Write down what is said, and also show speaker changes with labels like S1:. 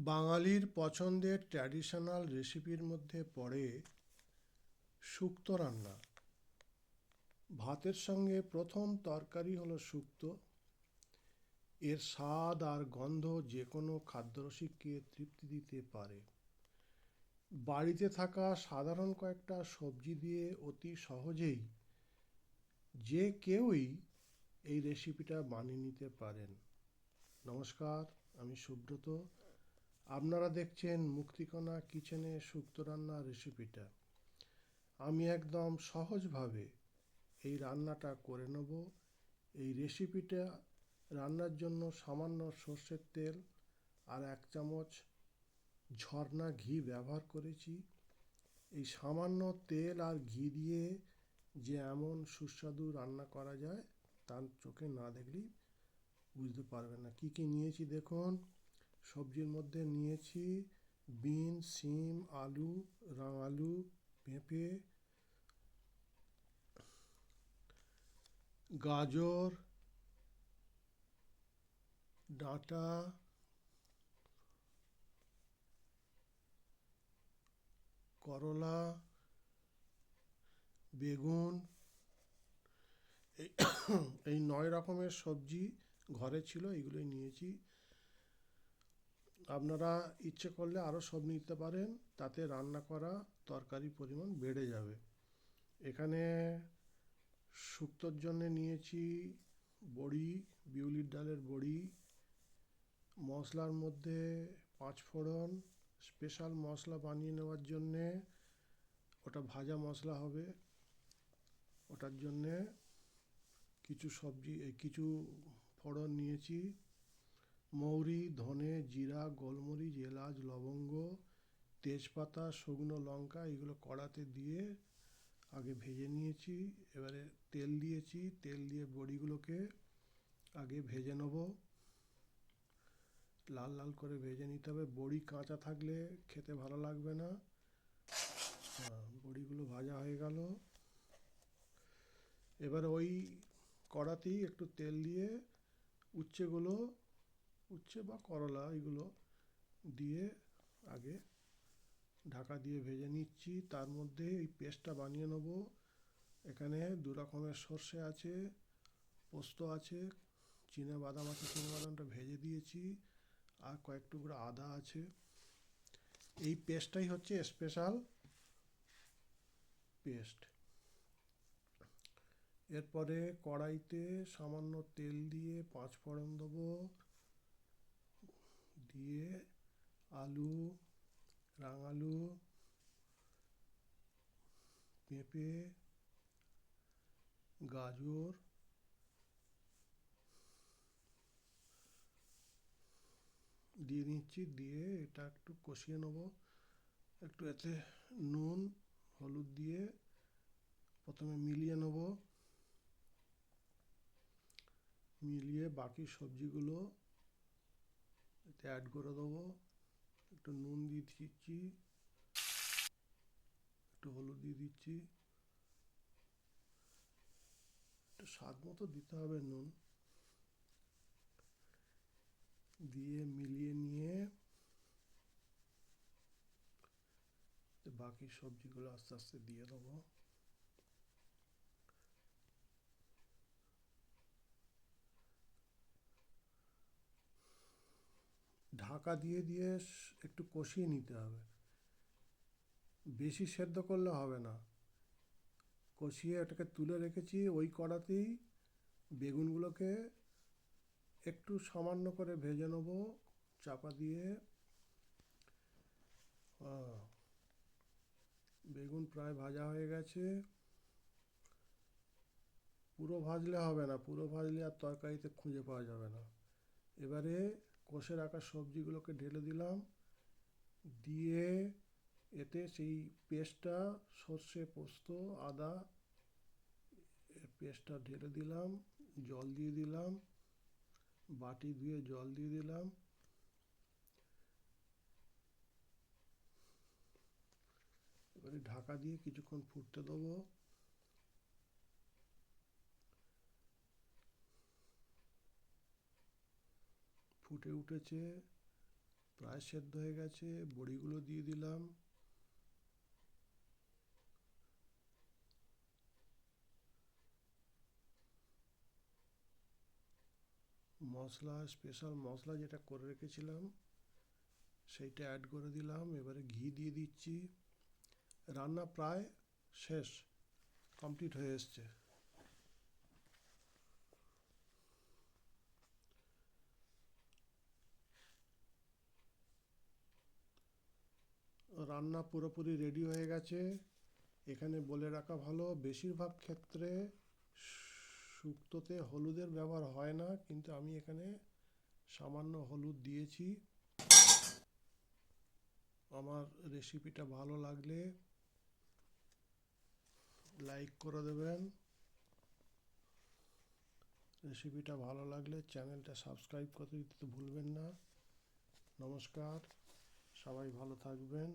S1: বাঙালির পছন্দের ট্র্যাডিশনাল রেসিপির মধ্যে পড়ে শুক্তো রান্না। ভাতের সঙ্গে প্রথম তরকারি হলো শুক্তো। এর স্বাদ আর গন্ধ যে কোনো খাদ্যরসিককে তৃপ্তি দিতে পারে। বাড়িতে থাকা সাধারণ কয়েকটা সবজি দিয়ে অতি সহজেই যে কেউই এই রেসিপিটা বানিয়ে নিতে পারেন। নমস্কার, আমি সুব্রত। আপনারা দেখছেন মুক্তিকণা কিচেনে শুক্তো রান্নার রেসিপিটা। আমি একদম সহজভাবে এই রান্নাটা করে নেব। এই রেসিপিটা রান্নার জন্য সামান্য সর্ষের তেল আর 1 চামচ ঝর্ণা ঘি ব্যবহার করেছি। এই সামান্য তেল আর ঘি দিয়ে যে এমন সুস্বাদু রান্না করা যায় তা চোখে না দেখলেই বুঝতে পারবেন না। কী কী নিয়েছি দেখুন। সবজির মধ্যে নিয়েছি বিনস, শিম, আলু, রাঙালু, পেঁপে, গাজর, ডাঁটা, করলা, বেগুন। এই এই 9 রকমের সবজি ঘরে ছিল, এগুলোই নিয়েছি। আপনারা ইচ্ছে করলে আরও সব নিতে পারেন, তাতে রান্না করা তরকারির পরিমাণ বেড়ে যাবে। এখানে শুক্তোর জন্যে নিয়েছি বড়ি, বিউলির ডালের বড়ি। মশলার মধ্যে 5 ফোড়ন, স্পেশাল মশলা বানিয়ে নেওয়ার জন্যে ওটা ভাজা মশলা হবে। ওটার জন্যে কিছু ফোড়ন নিয়েছি। মৌরি, ধনে, জিরা, গোলমরিচ, এলাচ, লবঙ্গ, তেজপাতা, শুকনো লঙ্কা, এগুলো কড়াতে দিয়ে আগে ভেজে নিয়েছি। এবারে তেল দিয়েছি, তেল দিয়ে বড়িগুলোকে আগে ভেজে নেব। লাল লাল করে ভেজে নিতে হবে। বড়ি কাঁচা থাকলে খেতে ভালো লাগবে না। বড়িগুলো ভাজা হয়ে গেল। এবার ওই কড়াতেই একটু তেল দিয়ে উচ্ছে বা করলা এগুলো দিয়ে আগে ঢাকা দিয়ে ভেজে নিচ্ছি। তার মধ্যে এই পেস্টটা বানিয়ে নেব। এখানে 2 রকমের সর্ষে আছে, পোস্ত আছে, চিনাবাদাম আছে। চিনাবাদামটা ভেজে দিয়েছি, আর কয়েক টুকরো আদা আছে। এই পেস্টটাই হচ্ছে স্পেশাল পেস্ট। এরপরে কড়াইতে সামান্য তেল দিয়ে 5 ফোড়ন দেবো, দিয়ে আলু, রাঙালু, পেঁপে, গাজর, দিয়ে নিচ্ছি। দিয়ে এটা একটু কষিয়ে নেব। একটু এতে নুন, হলুদ দিয়ে প্রথমে মিলিয়ে নেব। মিলিয়ে বাকি সবজিগুলো এতে অ্যাড করে দেবো। একটু নুন দিয়ে দিচ্ছি, একটু হলুদ দিয়ে দিচ্ছি, একটু স্বাদ মতো দিতে হবে নুন। দিয়ে মিলিয়ে নিয়ে বাকি সবজিগুলো আস্তে আস্তে দিয়ে দেবো। ঢাকা দিয়ে দিয়ে একটু কষিয়ে নিতে হবে। বেশি সেদ্ধ করলে হবে না। কষিয়ে এটাকে তুলে রেখেছি। ওই কড়াতেই বেগুনগুলোকে একটু সামান্য করে ভেজে নেব চাপা দিয়ে। বেগুন প্রায় ভাজা হয়ে গেছে। পুরো ভাজলে হবে না, পুরো ভাজলে আর তরকারিতে খুঁজে পাওয়া যাবে না। এবারে কষে রাখা সবজিগুলোকে ঢেলে দিলাম। দিয়ে এতে সেই পেস্টটা, সর্ষে, পোস্ত, আদা, এর পেস্টটা ঢেলে দিলাম। জল দিয়ে দিলাম, বাটি ধুয়ে জল দিয়ে দিলাম। এবারে ঢাকা দিয়ে কিছুক্ষণ ফুটতে দেবো। ফুটে উঠেছে, প্রায় সেদ্ধ হয়ে গেছে, বড়িগুলো দিয়ে দিলাম। মশলা, স্পেশাল মশলা যেটা করে রেখেছিলাম সেইটা অ্যাড করে দিলাম। এবারে ঘি দিয়ে দিচ্ছি। রান্না প্রায় শেষ, কমপ্লিট হয়ে এসছে। রান্না পুরোপুরি রেডি হয়ে গেছে। এখানে বলে রাখা ভালো, বেশিরভাগ ক্ষেত্রে শুক্তোতে হলুদের ব্যবহার হয় না, কিন্তু আমি এখানে সামান্য হলুদ দিয়েছি। আমার রেসিপিটা ভালো লাগলে লাইক করে দেবেন। রেসিপিটা ভালো লাগলে চ্যানেলটা সাবস্ক্রাইব করতে দিতে ভুলবেন না। নমস্কার, সবাই ভালো থাকবেন।